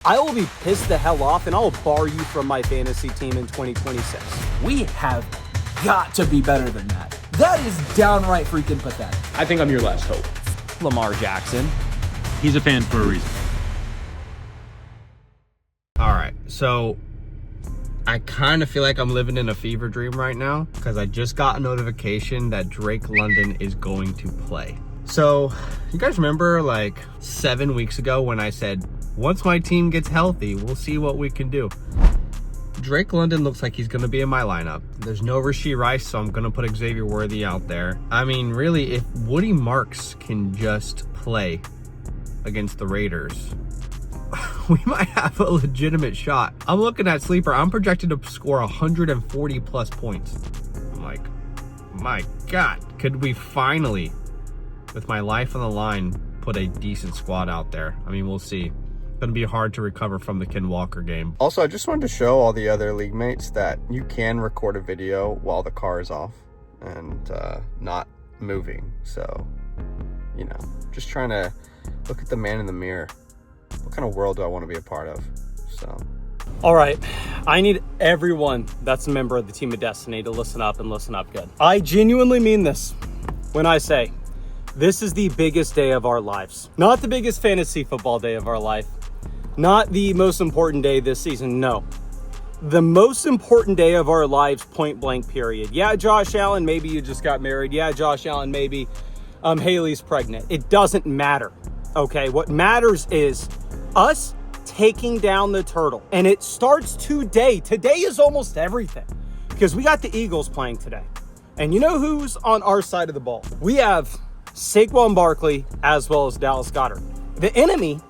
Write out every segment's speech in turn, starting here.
I will be pissed the hell off and I'll bar you from my fantasy team in 2026. We have got to be better than that. That is downright freaking pathetic. I think I'm your last hope. Lamar Jackson. He's a fan for a reason. All right, so I kind of feel like I'm living in a fever dream right now because I just got a notification that Drake London is going to play. So you guys remember like 7 weeks ago when I said, once my team gets healthy, we'll see what we can do. Drake London looks like he's going to be in my lineup. There's no Rashee Rice, so I'm going to put Xavier Worthy out there. I mean, really, if Woody Marks can just play against the Raiders, we might have a legitimate shot. I'm looking at Sleeper. I'm projected to score 140 plus points. I'm like, my God, could we finally, with my life on the line, put a decent squad out there? I mean, we'll see. Going to be hard to recover from the Ken Walker game. Also, I just wanted to show all the other league mates that you can record a video while the car is off and not moving. So, you know, just trying to look at the man in the mirror. What kind of world do I want to be a part of? So, All right, I need everyone that's a member of the Team of Destiny to listen up and listen up good. I genuinely mean this when I say this is the biggest day of our lives. Not the biggest fantasy football day of our life. Not the most important day this season, no. The most important day of our lives, point blank, period. Yeah, Josh Allen, maybe you just got married. Yeah, Josh Allen, maybe Haley's pregnant. It doesn't matter, okay? What matters is us taking down the turtle. And it starts today. Today is almost everything because we got the Eagles playing today. And you know who's on our side of the ball? We have Saquon Barkley as well as Dallas Goedert. The enemy,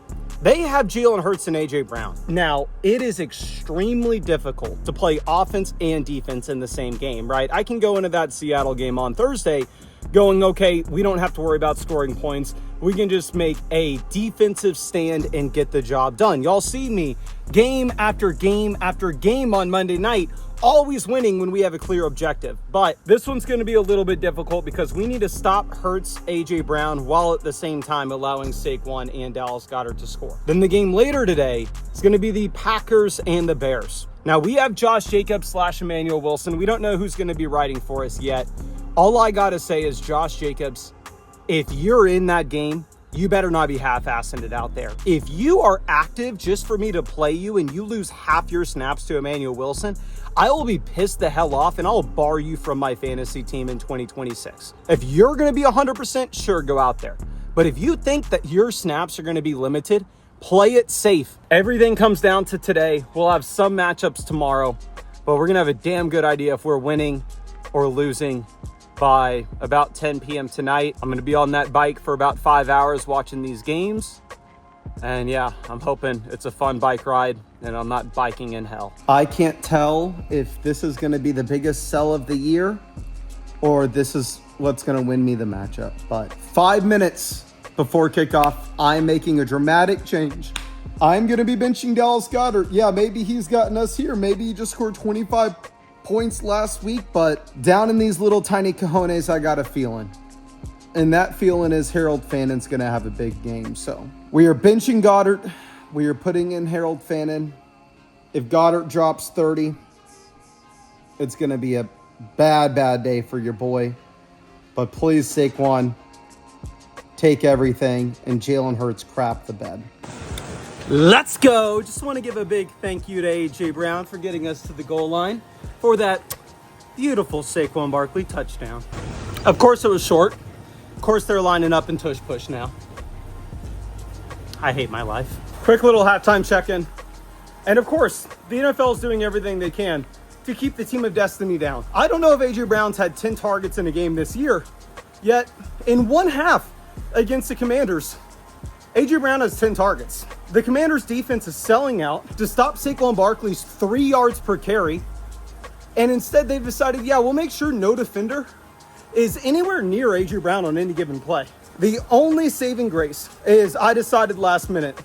they have Jalen Hurts and A.J. Brown. Now, it is extremely difficult to play offense and defense in the same game, right? I can go into that Seattle game on Thursday going, okay, we don't have to worry about scoring points. We can just make a defensive stand and get the job done. Y'all see me game after game after game on Monday night, always winning when we have a clear objective. But this one's going to be a little bit difficult because we need to stop Hurts, A.J. Brown, while at the same time allowing Saquon and Dallas Goedert to score. Then the game later today is going to be the Packers and the Bears. Now, we have Josh Jacobs / Emmanuel Wilson. We don't know who's going to be riding for us yet. All I got to say is, Josh Jacobs, if you're in that game, you better not be half-assing it out there. If you are active just for me to play you and you lose half your snaps to Emmanuel Wilson, I will be pissed the hell off and I'll bar you from my fantasy team in 2026. If you're going to be 100%, sure, go out there. But if you think that your snaps are going to be limited, play it safe. Everything comes down to today. We'll have some matchups tomorrow, but we're going to have a damn good idea if we're winning or losing by about 10 p.m. tonight. I'm going to be on that bike for about 5 hours watching these games. And yeah, I'm hoping it's a fun bike ride and I'm not biking in hell. I can't tell if this is going to be the biggest sell of the year or this is what's going to win me the matchup. But 5 minutes before kickoff, I'm making a dramatic change. I'm going to be benching Dallas Goedert. Yeah, maybe he's gotten us here. Maybe he just scored 25 points last week, but down in these little tiny cojones, I got a feeling. And that feeling is Harold Fannon's going to have a big game. So we are benching Goedert. We are putting in Harold Fannon. If Goedert drops 30, it's going to be a bad day for your boy. But please, Saquon, take everything and Jalen Hurts crap the bed. Let's go. Just want to give a big thank you to A.J. Brown for getting us to the goal line for that beautiful Saquon Barkley touchdown. Of course, it was short. Of course, they're lining up in tush push now. I hate my life. Quick little halftime check-in. And of course, the NFL is doing everything they can to keep the Team of Destiny down. I don't know if A.J. Brown's had 10 targets in a game this year, yet in one half against the Commanders, A.J. Brown has 10 targets. The Commanders' defense is selling out to stop Saquon Barkley's 3 yards per carry. And instead, they've decided, yeah, we'll make sure no defender is anywhere near A.J. Brown on any given play. The only saving grace is I decided last minute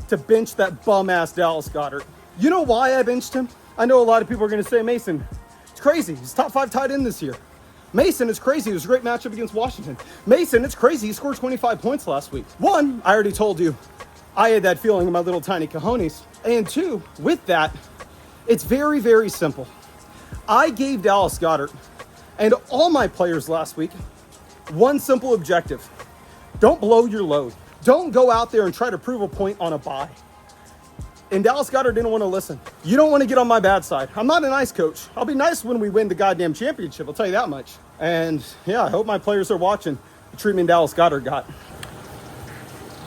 to bench that bum-ass Dallas Goedert. You know why I benched him? I know a lot of people are going to say, Mason, it's crazy. He's top 5 tight end this year. Mason, it's crazy. It was a great matchup against Washington. Mason, it's crazy. He scored 25 points last week. One, I already told you, I had that feeling in my little tiny cojones. And two, with that, it's very, very simple. I gave Dallas Goedert and all my players last week one simple objective. Don't blow your load. Don't go out there and try to prove a point on a bye. And Dallas Goedert didn't want to listen. You don't want to get on my bad side. I'm not a nice coach. I'll be nice when we win the goddamn championship. I'll tell you that much. And yeah, I hope my players are watching the treatment Dallas Goedert got.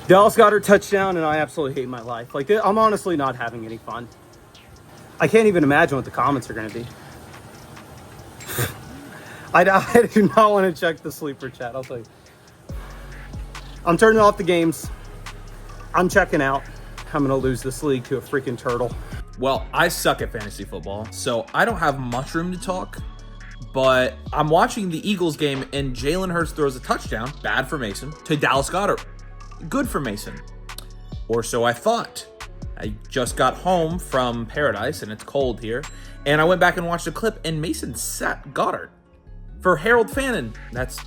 Dallas Goedert touchdown, and I absolutely hate my life. Like, I'm honestly not having any fun. I can't even imagine what the comments are going to be. I do not want to check the sleeper chat, I'll tell you. I'm turning off the games. I'm checking out. I'm going to lose this league to a freaking turtle. Well, I suck at fantasy football, so I don't have much room to talk. But I'm watching the Eagles game, and Jalen Hurts throws a touchdown, bad for Mason, to Dallas Goedert. Good for Mason. Or so I thought. I just got home from Paradise, and it's cold here. And I went back and watched a clip, and Mason sat Goddard. For Harold Fannin, that's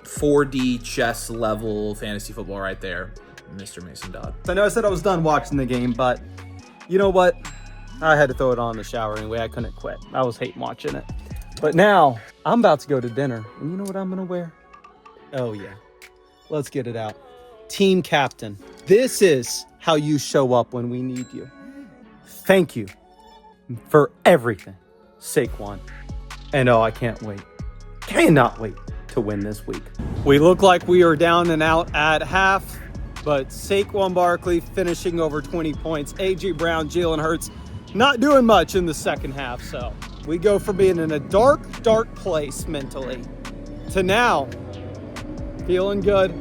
4D chess level fantasy football right there, Mr. Mason Dodd. I know I said I was done watching the game, but you know what? I had to throw it on in the shower anyway. I couldn't quit. I was hating watching it. But now, I'm about to go to dinner. And you know what I'm going to wear? Oh, yeah. Let's get it out. Team captain. This is how you show up when we need you. Thank you for everything, Saquon. And oh, I can't wait. Cannot wait to win this week. We look like we are down and out at half, but Saquon Barkley finishing over 20 points. A.J. Brown, Jalen Hurts not doing much in the second half. So we go from being in a dark, dark place mentally to now feeling good.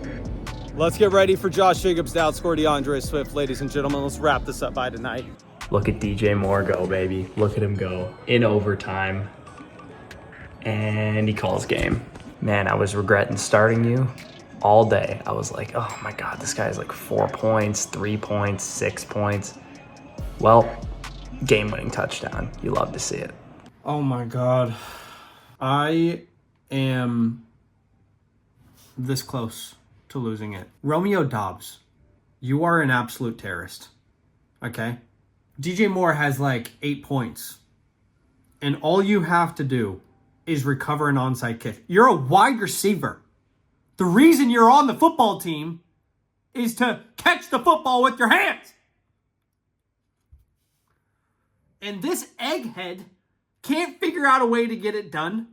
Let's get ready for Josh Jacobs to outscore DeAndre Swift. Ladies and gentlemen, let's wrap this up by tonight. Look at DJ Moore go, baby. Look at him go in overtime. And he calls game. Man, I was regretting starting you all day. I was like, oh my God, this guy's like 4 points, 3 points, 6 points. Well, game-winning touchdown. You love to see it. Oh my God. I am this close to losing it. Romeo Dobbs, you are an absolute terrorist. Okay? DJ Moore has like 8 points. And all you have to do is recover an onside kick. You're a wide receiver. The reason you're on the football team is to catch the football with your hands. And this egghead can't figure out a way to get it done.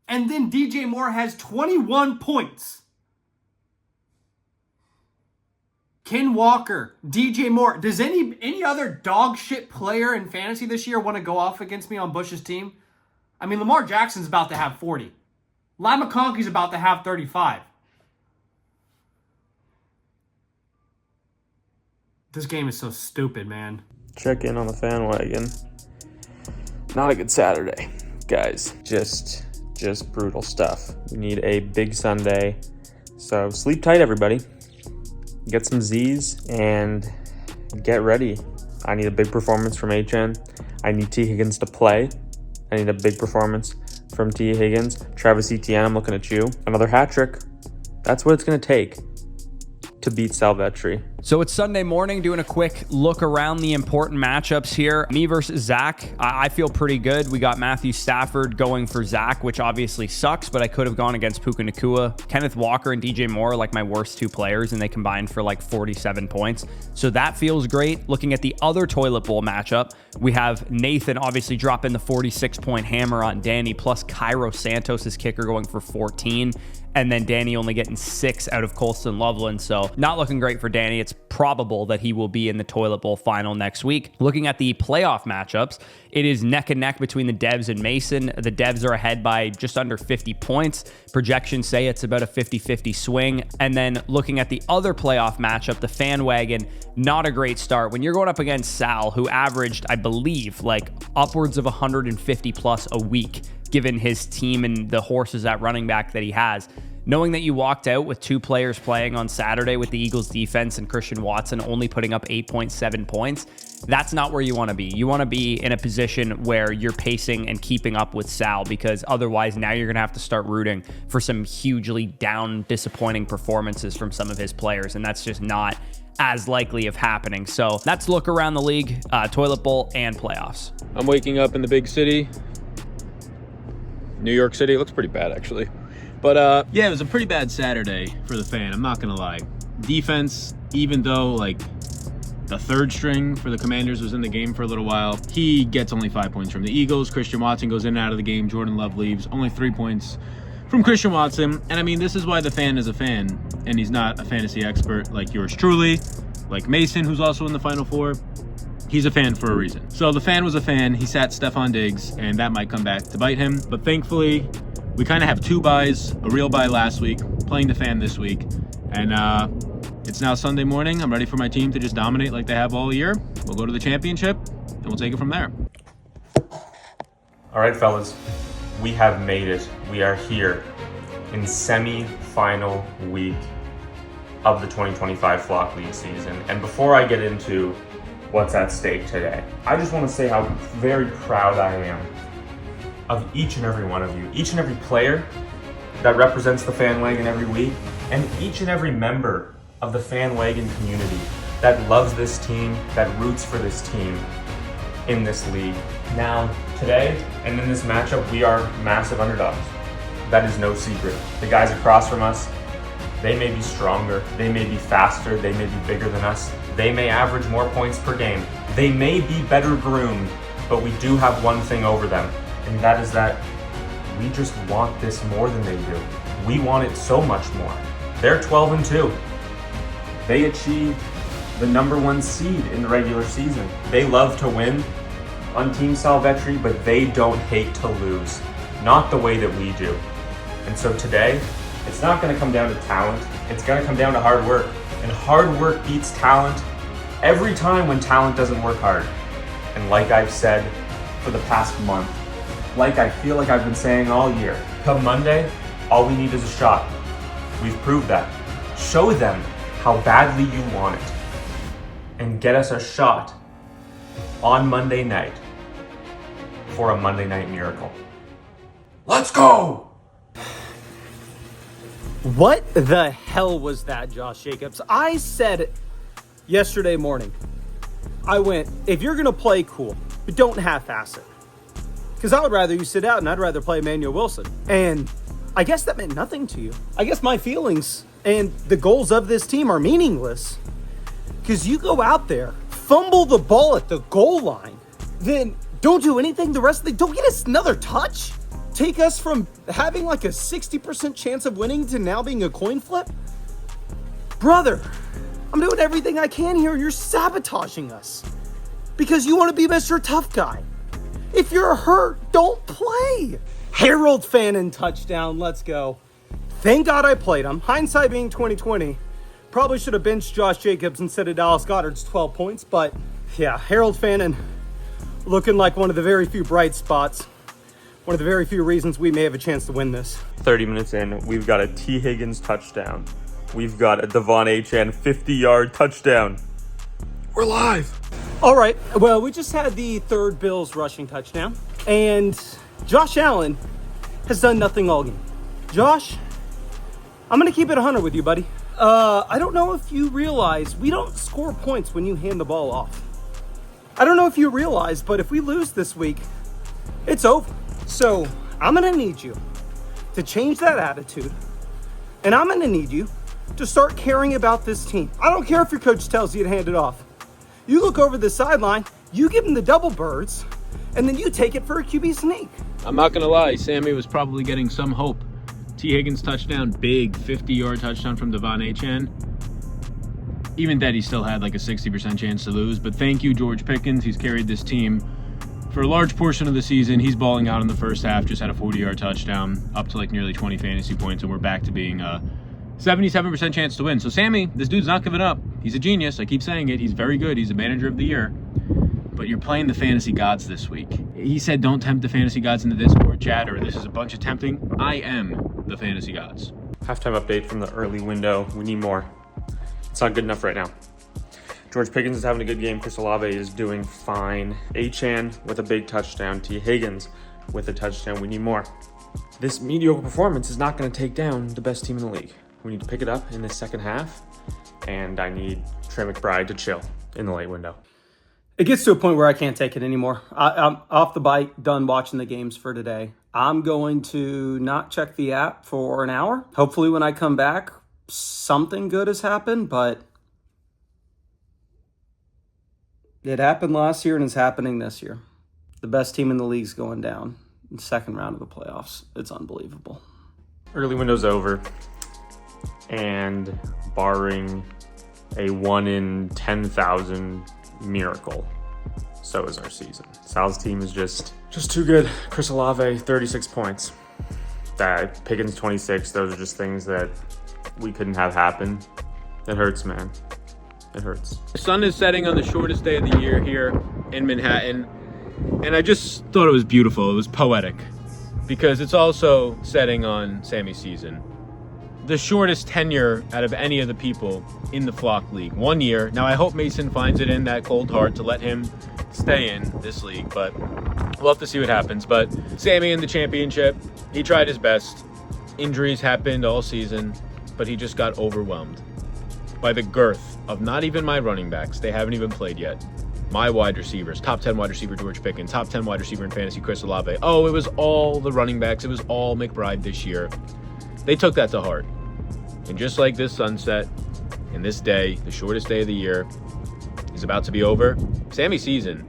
And then DJ Moore has 21 points. Ken Walker, DJ Moore. Does any other dog shit player in fantasy this year want to go off against me on Bush's team? I mean, Lamar Jackson's about to have 40. Lyle McConkey's about to have 35. This game is so stupid, man. Check in on the fan wagon. Not a good Saturday, guys. Just brutal stuff. We need a big Sunday. So sleep tight, everybody. Get some Z's and get ready. I need a big performance from HN. I need T. Higgins to play. I need a big performance from T. Higgins. Travis Etienne, I'm looking at you. Another hat trick. That's what it's going to take to beat Sal Vetri. So it's Sunday morning, doing a quick look around the important matchups here. Me versus Zach. I feel pretty good. We got Matthew Stafford going for Zach, which obviously sucks, but I could have gone against Puka Nacua. Kenneth Walker and DJ Moore are like my worst two players, and they combined for like 47 points. So that feels great. Looking at the other toilet bowl matchup, we have Nathan obviously dropping the 46-point hammer on Danny, plus Cairo Santos' kicker going for 14. And then Danny only getting 6 out of Colston Loveland. So not looking great for Danny. It's probable that he will be in the toilet bowl final next week. Looking at the playoff matchups, it is neck and neck between the Devs and Mason. The Devs are ahead by just under 50 points. Projections say it's about a 50-50 swing. And then looking at the other playoff matchup, the fan wagon, not a great start. When you're going up against Sal, who averaged, I believe, like upwards of 150 plus a week, given his team and the horses at running back that he has. Knowing that you walked out with 2 players playing on Saturday with the Eagles defense and Christian Watson only putting up 8.7 points, that's not where you want to be. You want to be in a position where you're pacing and keeping up with Sal, because otherwise now you're going to have to start rooting for some hugely down, disappointing performances from some of his players, and that's just not as likely of happening. So that's look around the league, toilet bowl and playoffs. I'm waking up in the big city, New York City. It looks pretty bad, actually. But yeah, it was a pretty bad Saturday for the Fan. I'm not going to lie. Defense, even though like the third string for the Commanders was in the game for a little while, he gets only 5 points from the Eagles. Christian Watson goes in and out of the game. Jordan Love leaves. Only 3 points from Christian Watson. And I mean, this is why the Fan is a fan, and he's not a fantasy expert like yours truly, like Mason, who's also in the Final Four. He's a fan for a reason. So the Fan was a fan. He sat Stephon Diggs, and that might come back to bite him. But thankfully, we kind of have 2 buys, a real buy last week, playing the Fan this week. And it's now Sunday morning. I'm ready for my team to just dominate like they have all year. We'll go to the championship, and we'll take it from there. All right, fellas, we have made it. We are here in semi-final week of the 2025 Flock League season. And before I get into what's at stake today, I just want to say how very proud I am of each and every one of you, each and every player that represents the Fan Wagon every week, and each and every member of the Fan Wagon community that loves this team, that roots for this team in this league. Now, today, and in this matchup, we are massive underdogs. That is no secret. The guys across from us, they may be stronger, they may be faster, they may be bigger than us, they may average more points per game, they may be better groomed, but we do have one thing over them, and that is that we just want this more than they do. We want it so much more. They're 12-2. They achieved the #1 seed in the regular season. They love to win on Team Sal Vetri, but they don't hate to lose. Not the way that we do. And so today, it's not going to come down to talent. It's going to come down to hard work. And hard work beats talent every time when talent doesn't work hard. And like I've said for the past month, like I feel like I've been saying all year, come Monday, all we need is a shot. We've proved that. Show them how badly you want it and get us a shot on Monday night for a Monday night miracle. Let's go! What the hell was that, Josh Jacobs? I said yesterday morning, I went, if you're going to play cool, but don't half-ass it. Because I would rather you sit out and I'd rather play Emmanuel Wilson. And I guess that meant nothing to you. I guess my feelings and the goals of this team are meaningless. Because you go out there, fumble the ball at the goal line, then don't do anything the rest of the... Don't get us another touch? Take us from having like a 60% chance of winning to now being a coin flip? Brother, I'm doing everything I can here and you're sabotaging us. Because you want to be Mr. Tough Guy. If you're hurt, don't play. Harold Fannin touchdown. Let's go. Thank God I played him. Hindsight being 2020. Probably should have benched Josh Jacobs instead of Dallas Goedert's 12 points. But yeah, Harold Fannin looking like one of the very few bright spots. One of the very few reasons we may have a chance to win this. 30 minutes in, we've got a T. Higgins touchdown. We've got a Devon Achane 50-yard touchdown. We're live. All right, well, we just had the third Bills rushing touchdown, and Josh Allen has done nothing all game. Josh, I'm going to keep it 100 with you, buddy. I don't know if you realize we don't score points when you hand the ball off. I don't know if you realize, but if we lose this week, it's over. So I'm going to need you to change that attitude, and I'm going to need you to start caring about this team. I don't care if your coach tells you to hand it off. You look over the sideline, you give him the double birds, and then you take it for a QB sneak. I'm not going to lie, Sammy was probably getting some hope. T. Higgins touchdown, big 50-yard touchdown from Devon Achane. Even that, he still had like a 60% chance to lose. But thank you, George Pickens. He's carried this team for a large portion of the season. He's balling out in the first half, just had a 40-yard touchdown, up to like nearly 20 fantasy points, and we're back to being 77% chance to win. So Sammy, this dude's not giving up. He's a genius. I keep saying it. He's very good. He's a manager of the year. But you're playing the fantasy gods this week. He said don't tempt the fantasy gods in the Discord chat, or this is a bunch of tempting. I am the fantasy gods. Halftime update from the early window. We need more. It's not good enough right now. George Pickens is having a good game. Chris Olave is doing fine. Achane with a big touchdown. T. Higgins with a touchdown. We need more. This mediocre performance is not going to take down the best team in the league. We need to pick it up in the second half and I need Trey McBride to chill in the late window. It gets to a point where I can't take it anymore. I'm off the bike, done watching the games for today. I'm going to not check the app for an hour. Hopefully when I come back, something good has happened, but it happened last year and it's happening this year. The best team in the league's going down in the second round of the playoffs. It's unbelievable. Early window's over, and barring a 1 in 10,000 miracle, so is our season. Sal's team is just too good. Chris Olave, 36 points. That Pickens, 26. Those are just things that we couldn't have happen. It hurts, man. It hurts. The sun is setting on the shortest day of the year here in Manhattan, and I just thought it was beautiful. It was poetic, because it's also setting on Sammy's season. The shortest tenure out of any of the people in the Flock League. 1 year. Now, I hope Mason finds it in that cold heart to let him stay in this league, but we'll have to see what happens. But Sammy in the championship, he tried his best. Injuries happened all season, but he just got overwhelmed by the girth of not even my running backs. They haven't even played yet. My wide receivers, top 10 wide receiver George Pickens, top 10 wide receiver in fantasy Chris Olave. Oh, it was all the running backs. It was all McBride this year. They took that to heart. And just like this sunset and this day, the shortest day of the year, is about to be over, Sammy's season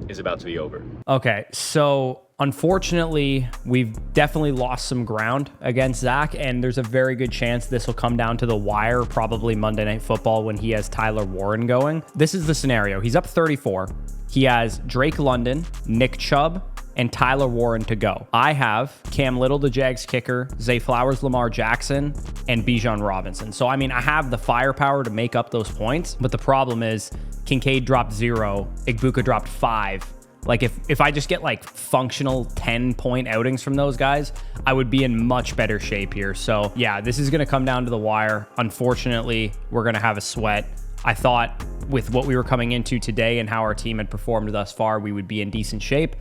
is about to be over. Okay, so unfortunately, we've definitely lost some ground against Zach, and there's a very good chance this will come down to the wire, probably Monday Night Football when he has Tyler Warren going. This is the scenario. He's up 34. He has Drake London, Nick Chubb, and Tyler Warren to go. I have Cam Little, the Jags kicker, Zay Flowers, Lamar Jackson, and Bijan Robinson. So, I mean, I have the firepower to make up those points, but the problem is Kincaid dropped 0, Igbuka dropped 5. Like, if I just get, like, functional 10-point outings from those guys, I would be in much better shape here. So, yeah, this is going to come down to the wire. Unfortunately, we're going to have a sweat. I thought with what we were coming into today and how our team had performed thus far, we would be in decent shape.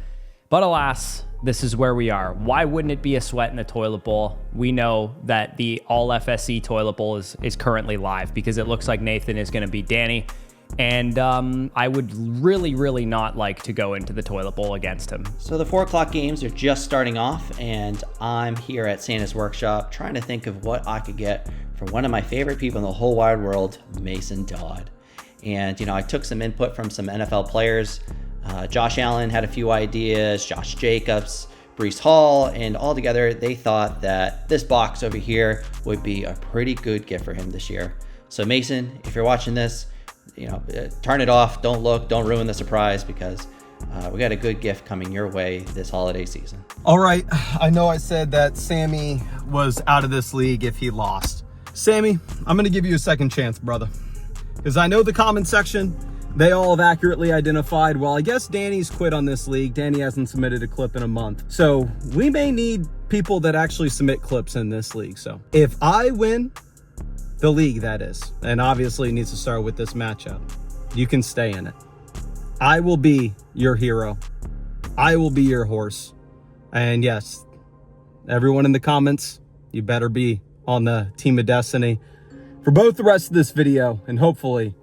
But alas, this is where we are. Why wouldn't it be a sweat in the toilet bowl? We know that the all FSC toilet bowl is currently live because it looks like Nathan is going to beat Danny. And I would really, really not like to go into the toilet bowl against him. So the 4 o'clock games are just starting off, and I'm here at Santa's workshop trying to think of what I could get for one of my favorite people in the whole wide world, Mason Dodd. And, you know, I took some input from some NFL players. Josh Allen had a few ideas, Josh Jacobs, Breece Hall, and all together they thought that this box over here would be a pretty good gift for him this year. So Mason, if you're watching this, you know, turn it off, don't look, don't ruin the surprise, because we got a good gift coming your way this holiday season. All right, I know I said that Sammy was out of this league if he lost. Sammy, I'm going to give you a second chance, brother, because I know the comment section, they all have accurately identified, well, I guess Danny's quit on this league. Danny hasn't submitted a clip in a month. So we may need people that actually submit clips in this league. So if I win the league, that is, and obviously it needs to start with this matchup, you can stay in it. I will be your hero. I will be your horse. And yes, everyone in the comments, you better be on the Team of Destiny for both the rest of this video, and hopefully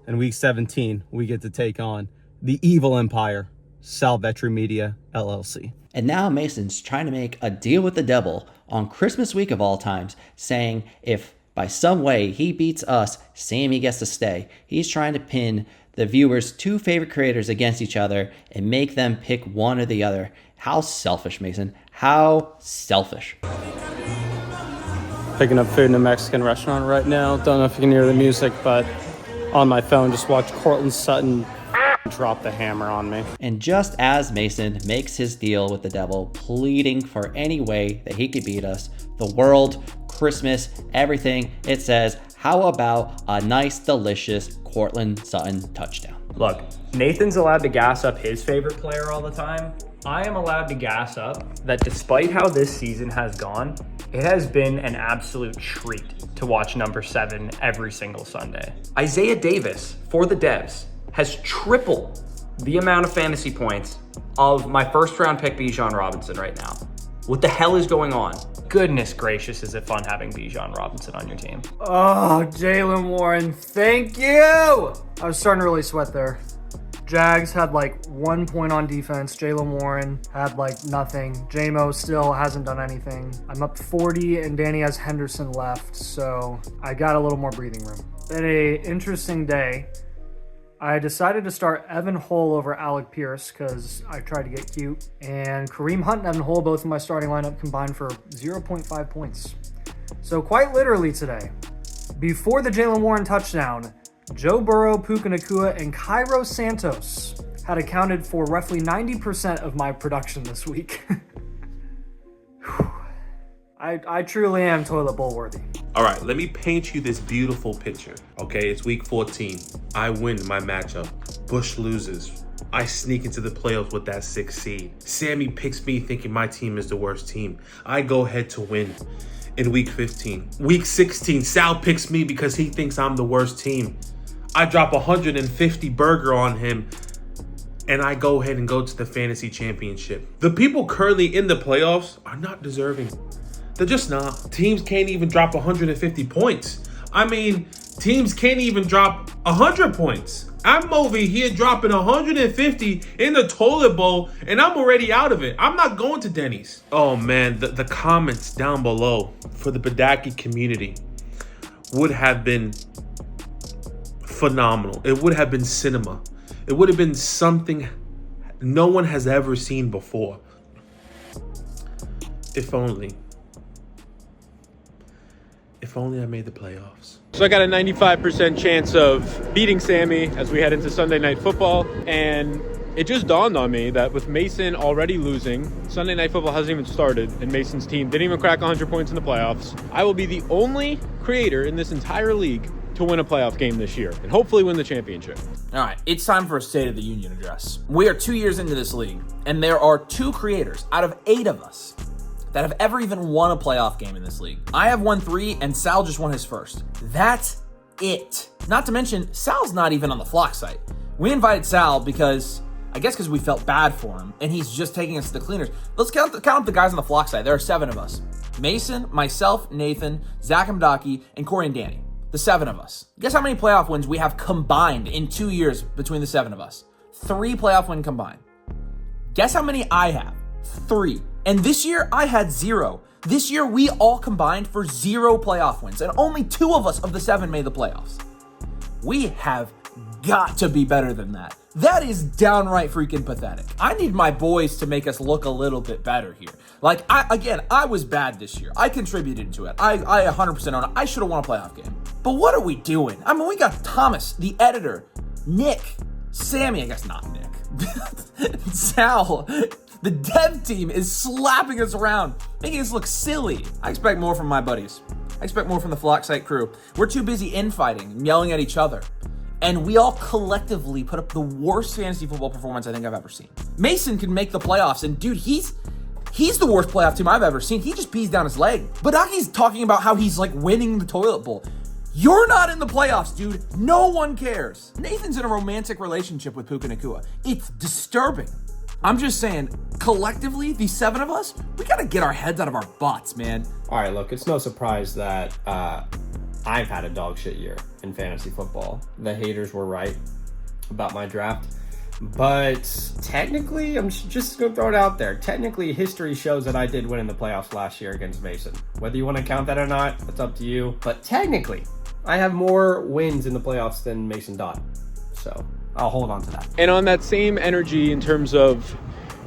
in week 17, we get to take on the evil empire, Sal Vetri Media, LLC. And now Mason's trying to make a deal with the devil on Christmas week of all times, saying if by some way he beats us, Sammy gets to stay. He's trying to pin the viewers' 2 favorite creators against each other and make them pick one or the other. How selfish, Mason. How selfish. Picking up food in a Mexican restaurant right now. Don't know if you can hear the music, but on my phone, just watch Cortland Sutton drop the hammer on me. And just as Mason makes his deal with the devil, pleading for any way that he could beat us, the world, Christmas, everything, it says, how about a nice, delicious Cortland Sutton touchdown? Look, Nathan's allowed to gas up his favorite player all the time. I am allowed to gas up that despite how this season has gone, it has been an absolute treat to watch number 7 every single Sunday. Isaiah Davis, for the Devs, has triple the amount of fantasy points of my first round pick Bijan Robinson right now. What the hell is going on? Goodness gracious, is it fun having Bijan Robinson on your team. Oh, Jalen Warren, thank you! I was starting to really sweat there. Jags had like 1 point on defense. Jalen Warren had like nothing. JMO still hasn't done anything. I'm up 40 and Danny has Henderson left, so I got a little more breathing room. Been an interesting day. I decided to start Evan Hull over Alec Pierce because I tried to get cute. And Kareem Hunt and Evan Hull, both in my starting lineup, combined for 0.5 points. So quite literally today, before the Jalen Warren touchdown, Joe Burrow, Puka Nacua, and Cairo Santos had accounted for roughly 90% of my production this week. I truly am toilet bowl worthy. All right, let me paint you this beautiful picture. Okay, it's week 14. I win my matchup. Bush loses. I sneak into the playoffs with that 6th seed. Sammy picks me thinking my team is the worst team. I go ahead to win in week 15. Week 16, Sal picks me because he thinks I'm the worst team. I drop 150 burger on him, and I go ahead and go to the fantasy championship. The people currently in the playoffs are not deserving. They're just not. Teams can't even drop 150 points. I mean, teams can't even drop 100 points. I'm over here dropping 150 in the toilet bowl, and I'm already out of it. I'm not going to Denny's. Oh man, the comments down below for the Badake community would have been phenomenal. It would have been cinema. It would have been something no one has ever seen before. If only I made the playoffs. So I got a 95% chance of beating Sammy as we head into Sunday Night Football. And it just dawned on me that with Mason already losing, Sunday Night Football hasn't even started, and Mason's team didn't even crack 100 points in the playoffs. I will be the only creator in this entire league to win a playoff game this year and hopefully win the championship. All right, it's time for a State of the Union address. We are 2 years into this league, and there are 2 creators out of 8 of us that have ever even won a playoff game in this league. I have won 3, and Sal just won his first. That's it. Not to mention, Sal's not even on the flock site. We invited Sal because, I guess because we felt bad for him, and he's just taking us to the cleaners. Let's count up the guys on the flock site. There are 7 of us. Mason, myself, Nathan, Zach and Badake, and Corey and Danny. The 7 of us. Guess how many playoff wins we have combined in 2 years between the 7 of us? 3 playoff wins combined. Guess how many I have? 3. And this year, I had 0. This year, we all combined for 0 playoff wins, and only 2 of us of the 7 made the playoffs. We have got to be better than that. That is downright freaking pathetic. I need my boys to make us look a little bit better here. Like, I was bad this year. I contributed to it. I 100% own it. I should have won a playoff game. But what are we doing? I mean, we got Thomas, the editor, Nick, Sammy, I guess not Nick, Sal. The dev team is slapping us around, making us look silly. I expect more from my buddies. I expect more from the flock site crew. We're too busy infighting and yelling at each other. And we all collectively put up the worst fantasy football performance I think I've ever seen. Mason can make the playoffs, and dude, he's the worst playoff team I've ever seen. He just pees down his leg. Badake's talking about how he's like winning the toilet bowl. You're not in the playoffs, dude. No one cares. Nathan's in a romantic relationship with Puka Nacua. It's disturbing. I'm just saying, collectively, these 7 of us, we gotta get our heads out of our butts, man. All right, look, it's no surprise that I've had a dog shit year in fantasy football. The haters were right about my draft. But technically, I'm just going to throw it out there. Technically, history shows that I did win in the playoffs last year against Mason. Whether you want to count that or not, that's up to you. But technically, I have more wins in the playoffs than Mason Dodd. So I'll hold on to that. And on that same energy in terms of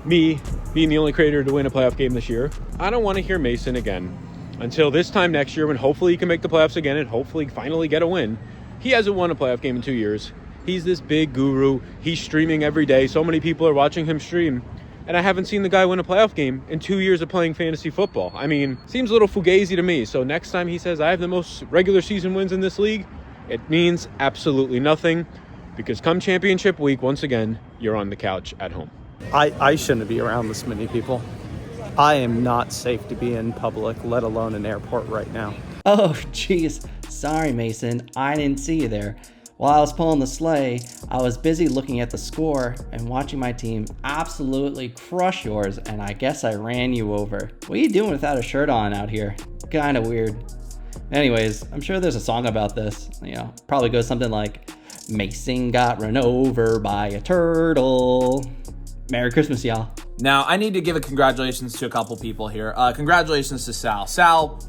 me being the only creator to win a playoff game this year, I don't want to hear Mason again until this time next year when hopefully he can make the playoffs again and hopefully finally get a win. He hasn't won a playoff game in 2 years. He's this big guru. He's streaming every day. So many people are watching him stream. And I haven't seen the guy win a playoff game in 2 years of playing fantasy football. I mean, seems a little fugazi to me. So next time he says I have the most regular season wins in this league, it means absolutely nothing. Because come championship week, once again, you're on the couch at home. I shouldn't be around this many people. I am not safe to be in public, let alone an airport right now. Oh, jeez. Sorry, Mason. I didn't see you there. While I was pulling the sleigh, I was busy looking at the score and watching my team absolutely crush yours, and I guess I ran you over. What are you doing without a shirt on out here? Kinda weird. Anyways, I'm sure there's a song about this. Probably goes something like, Mason got run over by a turtle. Merry Christmas, y'all. Now, I need to give a congratulations to a couple people here. Congratulations to Sal. Sal,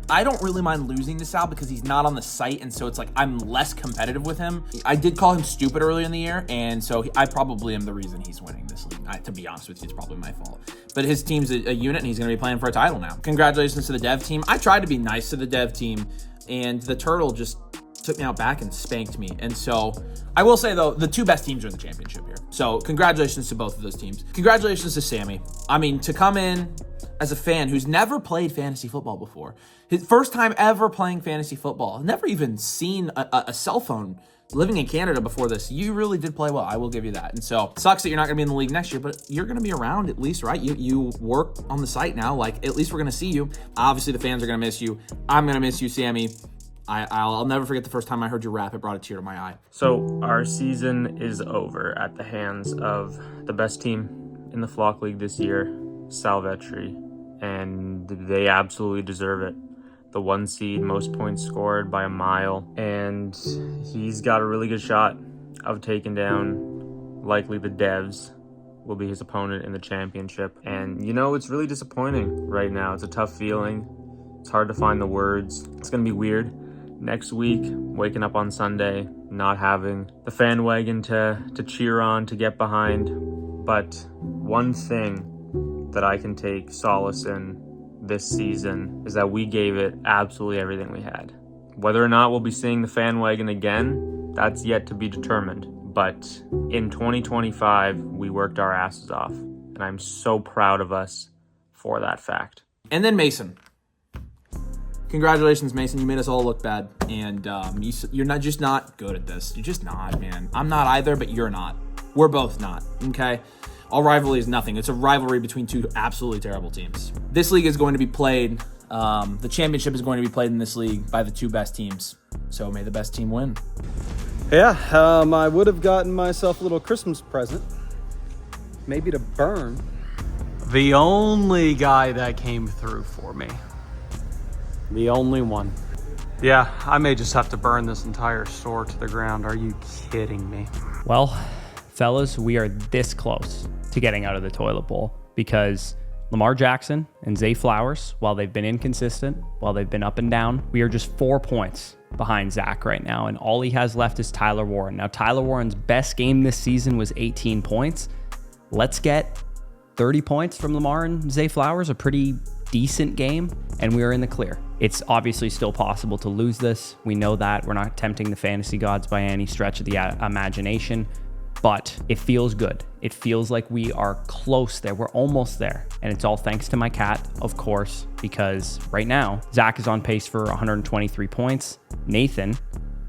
I don't really mind losing to Sal because he's not on the site, and so it's like I'm less competitive with him. I did call him stupid earlier in the year, and so I probably am the reason he's winning this league. To be honest with you, it's probably my fault. But his team's a unit, and he's going to be playing for a title now. Congratulations to the dev team. I tried to be nice to the dev team, and the turtle just took me out back and spanked me. And so I will say, though, the two best teams are in the championship here. So congratulations to both of those teams. Congratulations to Sammy. I mean, to come in as a fan who's never played fantasy football before, his first time ever playing fantasy football, never even seen a cell phone, living in Canada before this, you really did play well. I will give you that. And so it sucks that you're not going to be in the league next year, but you're going to be around at least, right? You work on the site now. Like, at least we're going to see you. Obviously, the fans are going to miss you. I'm going to miss you, Sammy. I'll never forget the first time I heard you rap. It brought a tear to my eye. So our season is over at the hands of the best team in the Flock League this year, Sal Vetri, and they absolutely deserve it. The 1 seed, most points scored by a mile, and he's got a really good shot of taking down likely the devs will be his opponent in the championship. And it's really disappointing right now. It's a tough feeling. It's hard to find the words. It's gonna be weird next week, waking up on Sunday, not having the fan wagon to cheer on, to get behind. But one thing that I can take solace in this season is that we gave it absolutely everything we had. Whether or not we'll be seeing the fan wagon again, that's yet to be determined. But in 2025, we worked our asses off, and I'm so proud of us for that fact. And then Mason. Congratulations, Mason. You made us all look bad, and you're not good at this. You're just not, man. I'm not either, but you're not. We're both not, okay? All rivalry is nothing. It's a rivalry between two absolutely terrible teams. This league is going to be played, the championship is going to be played in this league by the two best teams. So may the best team win. Yeah, I would have gotten myself a little Christmas present. Maybe to burn. The only guy that came through for me. The only one. Yeah, I may just have to burn this entire store to the ground. Are you kidding me? Well, fellas, we are this close to getting out of the toilet bowl because Lamar Jackson and Zay Flowers, while they've been inconsistent, while they've been up and down, we are just 4 points behind Zach right now, and all he has left is Tyler Warren. Now, Tyler Warren's best game this season was 18 points. Let's get 30 points from Lamar and Zay Flowers, a pretty decent game, and we are in the clear. It's obviously still possible to lose this. We know that. We're not tempting the fantasy gods by any stretch of the imagination, but it feels good. It feels like we are close there. We're almost there. And it's all thanks to my cat, of course, because right now, Zach is on pace for 123 points. Nathan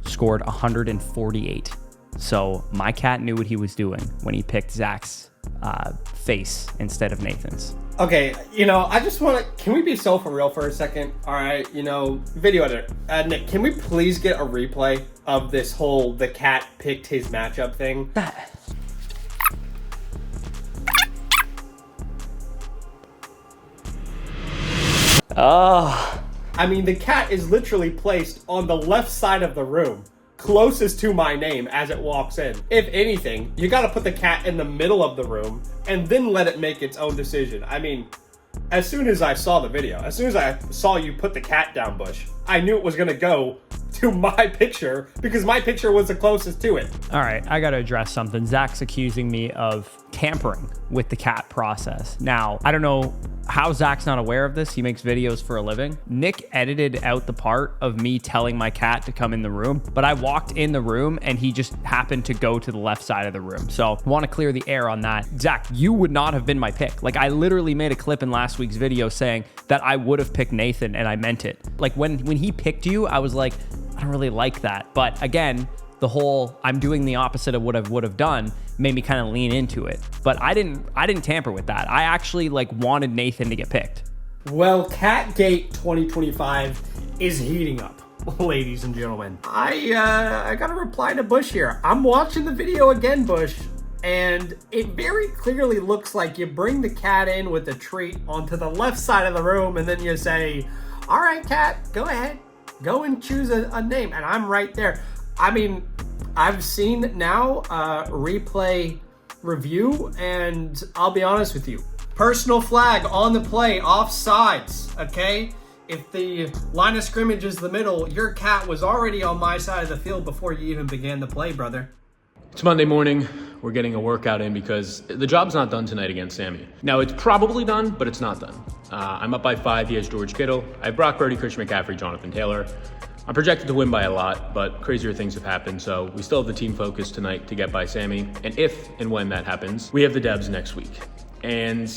scored 148. So my cat knew what he was doing when he picked Zach's face instead of Nathan's. Okay, I just want to, can we be so for real for a second? All right, video editor. Nick, can we please get a replay of this whole the cat picked his matchup thing? I mean, the cat is literally placed on the left side of the room, closest to my name as it walks in. If anything, you gotta put the cat in the middle of the room and then let it make its own decision. I mean, as soon as I saw the video, as soon as I saw you put the cat down, Bush, I knew it was gonna go to my picture because my picture was the closest to it. All right, I gotta address something. Zach's accusing me of tampering with the cat process. Now, I don't know how Zach's not aware of this. He makes videos for a living. Nick edited out the part of me telling my cat to come in the room, but I walked in the room and he just happened to go to the left side of the room. So I want to clear the air on that. Zach, you would not have been my pick. Like, I literally made a clip in last week's video saying that I would have picked Nathan, and I meant it. Like, when he picked you, I was like, I don't really like that. But again, the whole I'm doing the opposite of what I would have done made me kind of lean into it. But I didn't tamper with that. I actually wanted Nathan to get picked. Well, Catgate 2025 is heating up. ladies and gentlemen. I got a reply to Bush here. I'm watching the video again, Bush, and it very clearly looks like you bring the cat in with the treat onto the left side of the room, and then you say, all right, cat, go ahead. Go and choose a name, and I'm right there. I mean, I've seen now replay review, and I'll be honest with you. Personal flag on the play, offsides, okay? If the line of scrimmage is the middle, your cat was already on my side of the field before you even began the play, brother. It's Monday morning. We're getting a workout in because the job's not done tonight against Sammy. Now, it's probably done, but it's not done. I'm up by 5. He has George Kittle. I have Brock Purdy, Christian McCaffrey, Jonathan Taylor. I'm projected to win by a lot, but crazier things have happened, so we still have the team focus tonight to get by Sammy. And if and when that happens, we have the Devs next week. And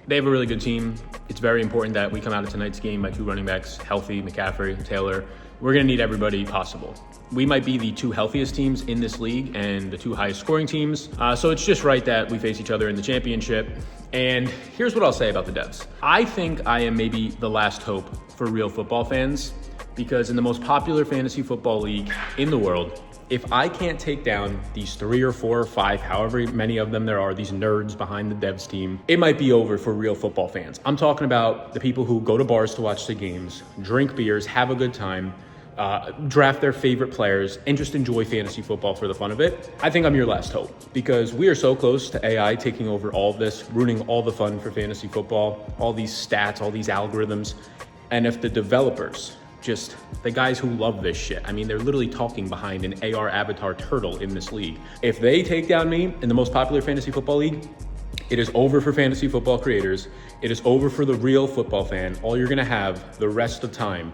they have a really good team. It's very important that we come out of tonight's game by 2 running backs, healthy, McCaffrey, Taylor. We're gonna need everybody possible. We might be the 2 healthiest teams in this league and the 2 highest scoring teams. So it's just right that we face each other in the championship. And here's what I'll say about the Devs. I think I am maybe the last hope for real football fans, because in the most popular fantasy football league in the world, if I can't take down these 3 or 4 or 5, however many of them there are, these nerds behind the Devs team, it might be over for real football fans. I'm talking about the people who go to bars to watch the games, drink beers, have a good time, draft their favorite players, and just enjoy fantasy football for the fun of it. I think I'm your last hope, because we are so close to AI taking over all of this, ruining all the fun for fantasy football, all these stats, all these algorithms. And if the developers, just the guys who love this shit, I mean, they're literally talking behind an AR avatar turtle in this league. If they take down me in the most popular fantasy football league, it is over for fantasy football creators. It is over for the real football fan. All you're gonna have the rest of time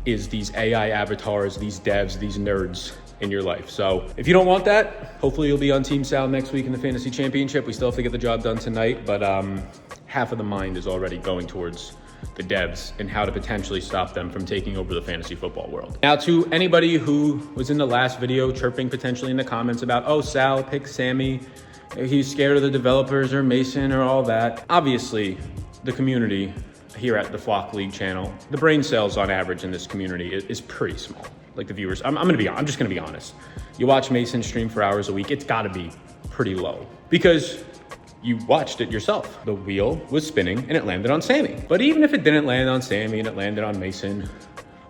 is these AI avatars, these devs, these nerds in your life. So if you don't want that, hopefully you'll be on Team Sal next week in the fantasy championship. We still have to get the job done tonight, but half of the mind is already going towards the Devs and how to potentially stop them from taking over the fantasy football world. Now, to anybody who was in the last video chirping potentially in the comments about, oh, Sal, pick Sammy, he's scared of the developers or Mason or all that. Obviously, the community here at the Flock League channel, the brain cells on average in this community is pretty small. Like the viewers, I'm just gonna be honest. You watch Mason stream for hours a week, it's gotta be pretty low, because you watched it yourself. The wheel was spinning and it landed on Sammy. But even if it didn't land on Sammy and it landed on Mason,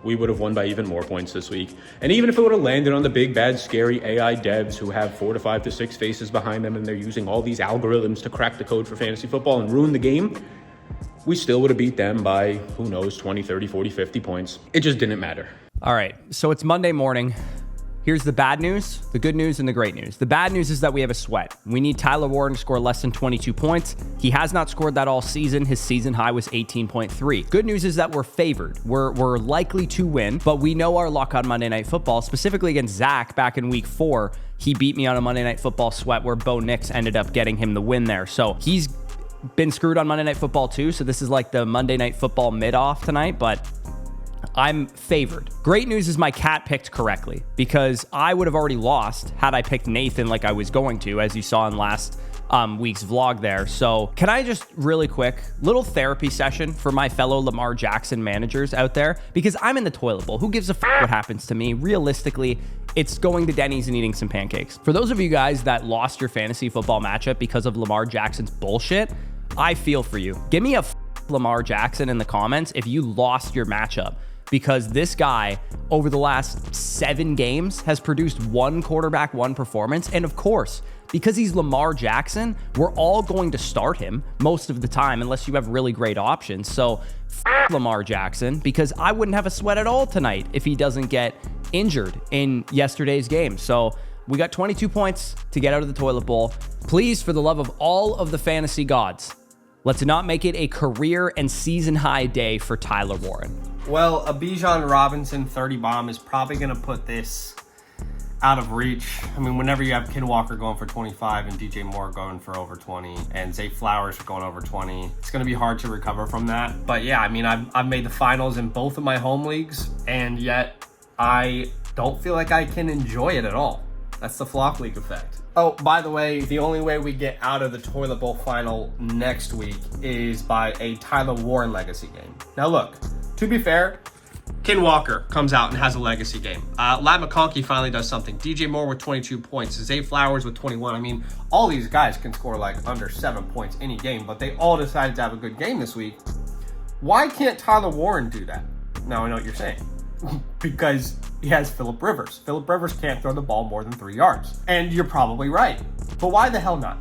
we would have won by even more points this week. And even if it would have landed on the big, bad, scary AI devs who have 4 to 5 to 6 faces behind them and they're using all these algorithms to crack the code for fantasy football and ruin the game, we still would have beat them by, who knows, 20, 30, 40, 50 points. It just didn't matter. All right, so it's Monday morning. Here's the bad news, the good news, and the great news. The bad news is that we have a sweat. We need Tyler Warren to score less than 22 points. He has not scored that all season. His season high was 18.3. Good news is that we're favored. We're likely to win, but we know our luck on Monday Night Football, specifically against Zach back in week 4. He beat me on a Monday Night Football sweat where Bo Nix ended up getting him the win there. So he's been screwed on Monday Night Football too. So this is like the Monday Night Football mid-off tonight, but I'm favored. Great news is my cat picked correctly, because I would have already lost had I picked Nathan like I was going to, as you saw in last week's vlog there. So can I just really quick, little therapy session for my fellow Lamar Jackson managers out there, because I'm in the toilet bowl. Who gives a f what happens to me? Realistically, it's going to Denny's and eating some pancakes. For those of you guys that lost your fantasy football matchup because of Lamar Jackson's bullshit, I feel for you. Give me a Lamar Jackson in the comments if you lost your matchup, because this guy over the last 7 games has produced 1 quarterback, 1 performance. And of course, because he's Lamar Jackson, we're all going to start him most of the time unless you have really great options. So Lamar Jackson, because I wouldn't have a sweat at all tonight if he doesn't get injured in yesterday's game. So we got 22 points to get out of the toilet bowl. Please, for the love of all of the fantasy gods, let's not make it a career and season high day for Tyler Warren. Well, a Bijan Robinson 30 bomb is probably going to put this out of reach. I mean, whenever you have Kid Walker going for 25 and DJ Moore going for over 20 and Zay Flowers going over 20, it's going to be hard to recover from that. But yeah, I mean, I've made the finals in both of my home leagues, and yet I don't feel like I can enjoy it at all. That's the Flock League effect. Oh, by the way, the only way we get out of the Toilet Bowl final next week is by a Tyler Warren legacy game. Now look, to be fair, Ken Walker comes out and has a legacy game. Lat McConkey finally does something. DJ Moore with 22 points. Zay Flowers with 21. I mean, all these guys can score like under 7 points any game, but they all decided to have a good game this week. Why can't Tyler Warren do that? Now I know what you're saying. Because he has Phillip Rivers. Phillip Rivers can't throw the ball more than 3 yards. And you're probably right. But why the hell not?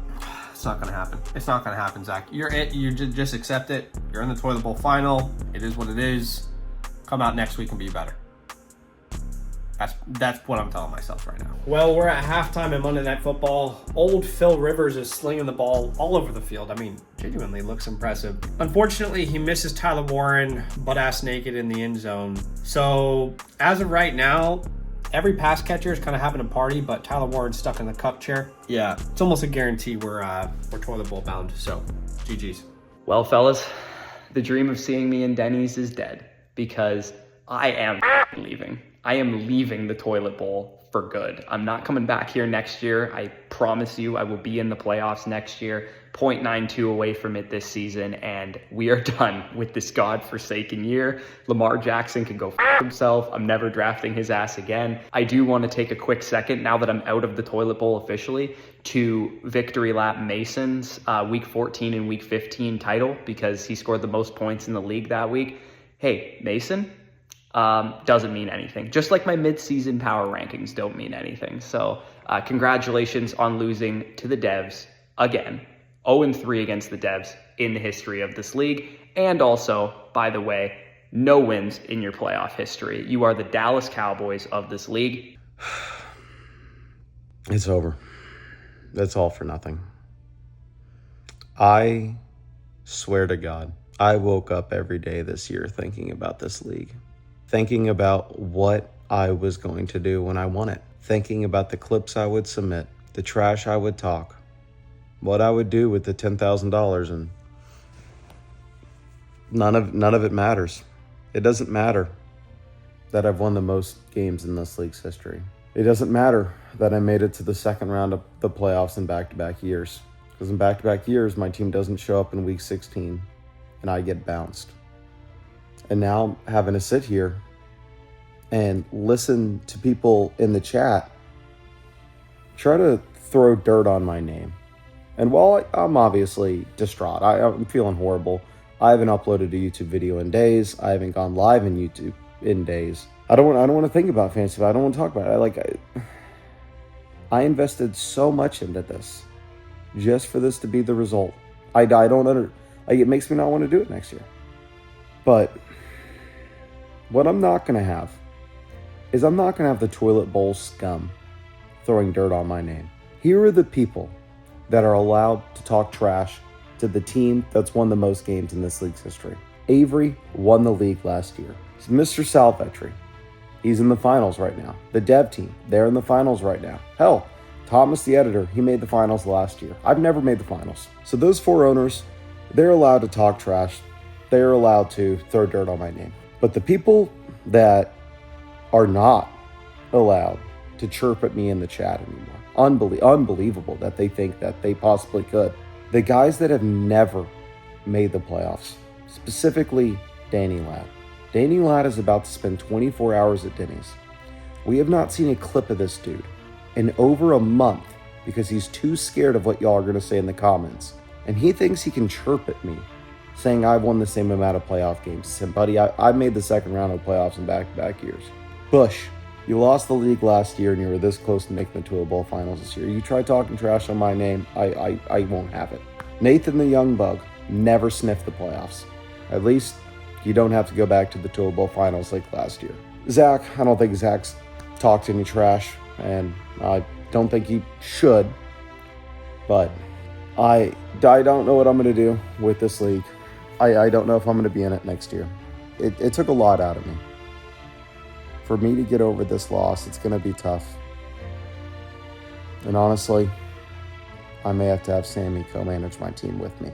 It's not going to happen. It's not going to happen, Zach. You just accept it. You're in the toilet bowl final. It is what it is. Come out next week and be better. That's what I'm telling myself right now. Well, we're at halftime in Monday Night Football. Old Phil Rivers is slinging the ball all over the field. I mean, genuinely looks impressive. Unfortunately, he misses Tyler Warren butt-ass naked in the end zone. So, as of right now, every pass catcher is kind of having a party, but Tyler Warren's stuck in the cup chair. Yeah, it's almost a guarantee we're toilet bowl bound. So, GG's. Well, fellas, the dream of seeing me in Denny's is dead because I am leaving. I am leaving the toilet bowl for good. I'm not coming back here next year. I promise you I will be in the playoffs next year, 0.92 away from it this season, and we are done with this godforsaken year. Lamar Jackson can go f himself. I'm never drafting his ass again. I do want to take a quick second, now that I'm out of the toilet bowl officially, to victory lap Mason's week 14 and week 15 title because he scored the most points in the league that week. Hey, Mason, doesn't mean anything. Just like my mid-season power rankings don't mean anything. So congratulations on losing to the Devs again. 0-3 against the Devs in the history of this league. And also, by the way, no wins in your playoff history. You are the Dallas Cowboys of this league. It's over. That's all for nothing. I swear to God, I woke up every day this year thinking about this league. Thinking about what I was going to do when I won it. Thinking about the clips I would submit, the trash I would talk, what I would do with the $10,000, and none of it matters. It doesn't matter that I've won the most games in this league's history. It doesn't matter that I made it to the second round of the playoffs in back-to-back years. Because in back-to-back years, my team doesn't show up in week 16, and I get bounced. And now having to sit here and listen to people in the chat try to throw dirt on my name. And while I'm obviously distraught, I'm feeling horrible. I haven't uploaded a YouTube video in days. I haven't gone live in YouTube in days. I don't want to think about fantasy. I don't want to talk about it. I invested so much into this just for this to be the result. It makes me not want to do it next year. But what I'm not going to have is I'm not going to have the toilet bowl scum throwing dirt on my name. Here are the people that are allowed to talk trash to the team that's won the most games in this league's history. Avery won the league last year. It's Mr. Sal Vetri. He's in the finals right now. The dev team, they're in the finals right now. Hell, Thomas, the editor, he made the finals last year. I've never made the finals. So those 4 owners, they're allowed to talk trash. They're allowed to throw dirt on my name. But the people that are not allowed to chirp at me in the chat anymore, unbelievable that they think that they possibly could. The guys that have never made the playoffs, specifically Danny Ladd. Danny Ladd is about to spend 24 hours at Denny's. We have not seen a clip of this dude in over a month because he's too scared of what y'all are going to say in the comments. And he thinks he can chirp at me, saying I've won the same amount of playoff games as him. Buddy, I made the second round of playoffs in back-to-back years. Bush, you lost the league last year and you were this close to making the toilet bowl finals this year. You try talking trash on my name, I won't have it. Nathan the Young Bug never sniffed the playoffs. At least you don't have to go back to the toilet bowl finals like last year. Zach, I don't think Zach's talked any trash, and I don't think he should. But I don't know what I'm going to do with this league. I don't know if I'm going to be in it next year. It took a lot out of me. For me to get over this loss, it's going to be tough. And honestly, I may have to have Sammy co-manage my team with me.